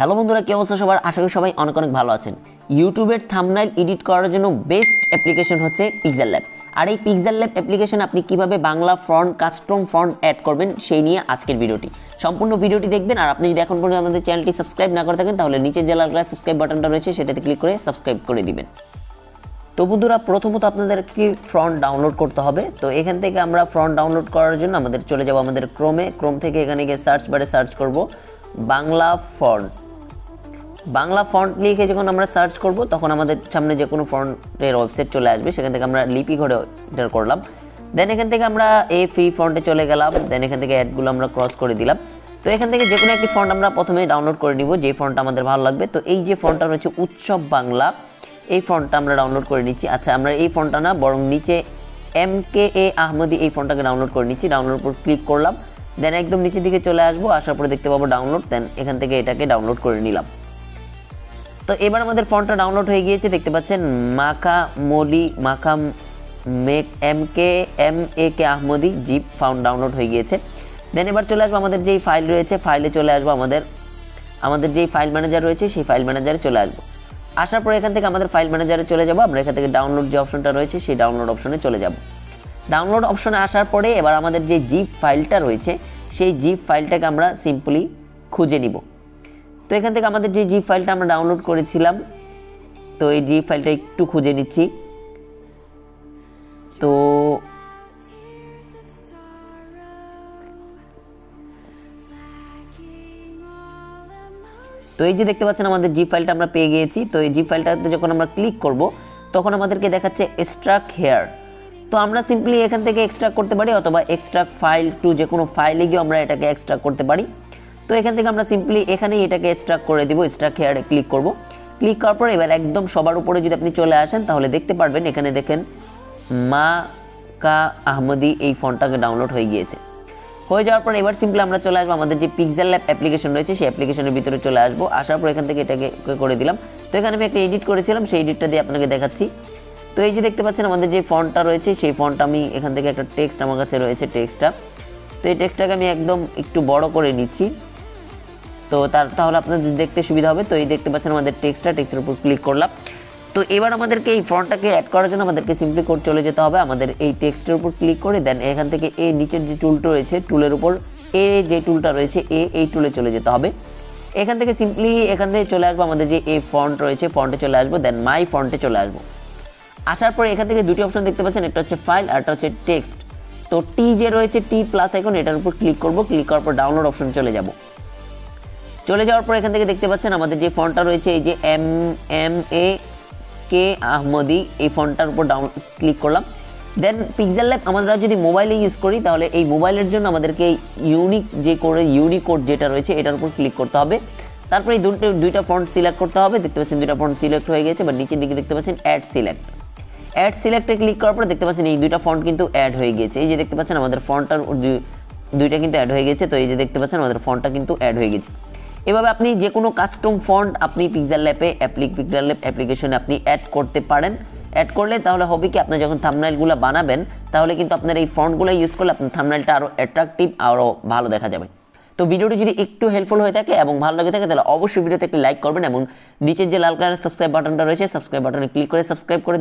Hello বন্ধুরা, কি অবস্থা সবার? আশা করি সবাই অনেক অনেক ভালো আছেন। ইউটিউবের থাম্বনেল এডিট করার জন্য বেস্ট অ্যাপ্লিকেশন হচ্ছে পিক্সেল ল্যাব। আর এই পিক্সেল ল্যাব অ্যাপ্লিকেশন আপনি কিভাবে Bangla font, custom font add করবেন সেই নিয়ে আজকের ভিডিওটি। সম্পূর্ণ ভিডিওটি দেখবেন। আর আপনি যদি এখন পর্যন্ত আমাদের চ্যানেলটি সাবস্ক্রাইব না করে থাকেন তাহলে নিচে যে লাল কালার সাবস্ক্রাইব বাটনটা রয়েছে সেটাতে ক্লিক করে সাবস্ক্রাইব করে দিবেন। তো বন্ধুরা, প্রথমত আপনাদের কি ফন্ট ডাউনলোড করতে হবে। তো এখান থেকে আমরা ফন্ট ডাউনলোড করার জন্য আমাদের চলে যাব আমাদের ক্রোম থেকে এখানে গিয়ে সার্চ বারে সার্চ করব বাংলা ফন্ট। বাংলা ফন্ট লিখে যখন আমরা সার্চ করব তখন আমাদের সামনে যে কোনো ফন্টের ওয়েবসাইট চলে আসবে। সেখান থেকে আমরা লিপি ঘরে এন্টার করলাম। দেন এখান থেকে আমরা এই ফ্রি ফন্টে চলে গেলাম। দেন এখান থেকে অ্যাডগুলো আমরা ক্রস করে দিলাম। তো এখান থেকে যে কোনো একটি ফন্ট আমরা প্রথমে ডাউনলোড করে নিব, যে ফন্টটা আমাদের ভালো লাগবে। তো এই যে ফন্টটা রয়েছে উৎসব বাংলা, এই ফন্টটা আমরা ডাউনলোড করে নিচ্ছি। আচ্ছা, আমরা এই ফন্টটা না, বরং নিচে MKA আহমদি এই ফন্টটাকে ডাউনলোড করে নিচ্ছি। ডাউনলোড উপর ক্লিক করলাম। দেন একদম নিচের দিকে চলে আসবো, আসার পরে দেখতে পাবো ডাউনলোড। দেন এখান থেকে এটাকে ডাউনলোড করে নিলাম। তো এবার আমাদের ফন্টটা ডাউনলোড হয়ে গিয়েছে, দেখতে পাচ্ছেন MK Ahmadi zip font download হয়ে গিয়েছে। দেন এবার চলে আসবো আমাদের যেই ফাইল রয়েছে, ফাইলে চলে আসবো আমাদের যেই ফাইল ম্যানেজার রয়েছে সেই ফাইল ম্যানেজারে চলে আসবো। আসার পরে এখান থেকে আমাদের ফাইল ম্যানেজারে চলে যাব। আমরা এখান থেকে ডাউনলোড যে অপশনটা রয়েছে সেই ডাউনলোড অপশনে চলে যাব। ডাউনলোড অপশনে আসার পরে এবার আমাদের যে জিপ ফাইলটা রয়েছে সেই জিপ ফাইলটাকে আমরা সিম্পলি খুঁজে নিব। তো এখান থেকে আমাদের যে জিপ ফাইলটা আমরা ডাউনলোড করেছিলাম, তো এই জিপ ফাইলটা একটু খুঁজে নিচ্ছি। তো এই যে দেখতে পাচ্ছেন আমাদের জিপ ফাইলটা আমরা পেয়ে গিয়েছি। তো এই জিপ ফাইলটাতে যখন আমরা ক্লিক করব তখন আমাদেরকে দেখাচ্ছে এক্সট্রাক্ট হেয়ার। তো আমরা সিম্পলি এখান থেকে এক্সট্রাক্ট করতে পারি, অথবা এক্সট্রাক্ট ফাইল টু যে কোনো ফাইলে গিয়ে আমরা এটাকে এক্সট্রাক্ট করতে পারি। তো এখান থেকে আমরা সিম্পলি এখানেই এটাকে এক্সট্রাক্ট করে দিব। এক্সট্রাক্ট হেয়ারে ক্লিক করব। ক্লিক করার পর এবার একদম সবার উপরে যদি আপনি চলে আসেন তাহলে দেখতে পারবেন এখানে দেখেন আহমদি এই ফন্টটাকে ডাউনলোড হয়ে গিয়েছে। হয়ে যাওয়ার পর এবার সিম্পলি আমরা চলে আসবো আমাদের যে পিক্সেল ল্যাব অ্যাপ্লিকেশন রয়েছে সেই অ্যাপ্লিকেশনের ভিতরে চলে আসবো। আসার পর এখান থেকে এটাকে করে দিলাম। তো এখানে আমি একটা এডিট করেছিলাম, সেই এডিটটা দিয়ে আপনাকে দেখাচ্ছি। তো এই যে দেখতে পাচ্ছেন আমাদের যে ফন্টটা রয়েছে সেই ফন্টটা আমি এখান থেকে একটা টেক্সট আমার কাছে রয়েছে টেক্সটটা। তো এই টেক্সটটাকে আমি একদম একটু বড় করে নিচ্ছি। তো তাহলে আপনাদের দেখতে সুবিধা হবে। তো এই দেখতে পাচ্ছেন আমাদের টেক্সটের উপর ক্লিক করলাম। তো এবার আমাদেরকে এই ফন্টটাকে অ্যাড করার জন্য আমাদেরকে সিম্পলি কোড চলে যেতে হবে আমাদের এই টেক্সটের উপর ক্লিক করে। দেন এখান থেকে এই নিচের যে টুলটা রয়েছে টুলের উপর যে টুলটা রয়েছে এই টুলে চলে যেতে হবে। এখান থেকে সিম্পলি এখান থেকে চলে আসবো আমাদের যে এই ফন্ট রয়েছে ফন্টে চলে আসবো। দেন মাই ফন্টে চলে আসবো। আসার পরে এখান থেকে দুটি অপশন দেখতে পাচ্ছেন, একটা হচ্ছে ফাইল আর একটা হচ্ছে টেক্সট। তো টি যে রয়েছে টি প্লাস আইকন, এটার উপর ক্লিক করব। ক্লিক করার পর ডাউনলোড অপশন চলে যাব। চলে যাওয়ার পর এখান থেকে দেখতে পাচ্ছেন আমাদের যে ফন্টটা রয়েছে এই যে MK আহমদি এই ফন্টটার উপর ক্লিক করলাম। দেন পিক্সেল ল্যাব আমরা যদি মোবাইলে ইউজ করি তাহলে এই মোবাইলের জন্য আমাদেরকে ইউনিকোড যেটা রয়েছে এটার উপর ক্লিক করতে হবে। তারপরে এই দুইটা ফন্ট সিলেক্ট করতে হবে। দেখতে পাচ্ছেন দুইটা ফন্ট সিলেক্ট হয়ে গেছে। বা নিচের দিকে দেখতে পাচ্ছেন অ্যাড সিলেক্টে ক্লিক করার পর দেখতে পাচ্ছেন এই দুইটা ফন্ট কিন্তু অ্যাড হয়ে গেছে। এই যে দেখতে পাচ্ছেন আমাদের ফন্টটার দুইটা কিন্তু অ্যাড হয়ে গেছে। তো এই যে দেখতে পাচ্ছেন আমাদের ফন্টটা কিন্তু অ্যাড হয়ে গেছে। এভাবে আপনি যে কোনো কাস্টম ফন্ট আপনি পিক্সেল ল্যাব অ্যাপ্লিকেশনে আপনি অ্যাড করতে পারেন। অ্যাড করলে তাহলে হবে কি, আপনি যখন থাম্বনেলগুলো বানাবেন তাহলে কিন্তু আপনার এই ফন্টগুলো ইউজ করলে আপনার থাম্বনেলটা আরও অ্যাট্রাকটিভ আরও ভালো দেখা যাবে। তো ভিডিওটি যদি একটু হেল্পফুল হয়ে থাকে এবং ভালো লাগে থাকে তাহলে অবশ্যই ভিডিওতে একটি লাইক করবেন এবং নিচের যে লাল কালারের সাবস্ক্রাইব বাটনটা রয়েছে সাবস্ক্রাইব বাটনে ক্লিক করে সাবস্ক্রাইব করে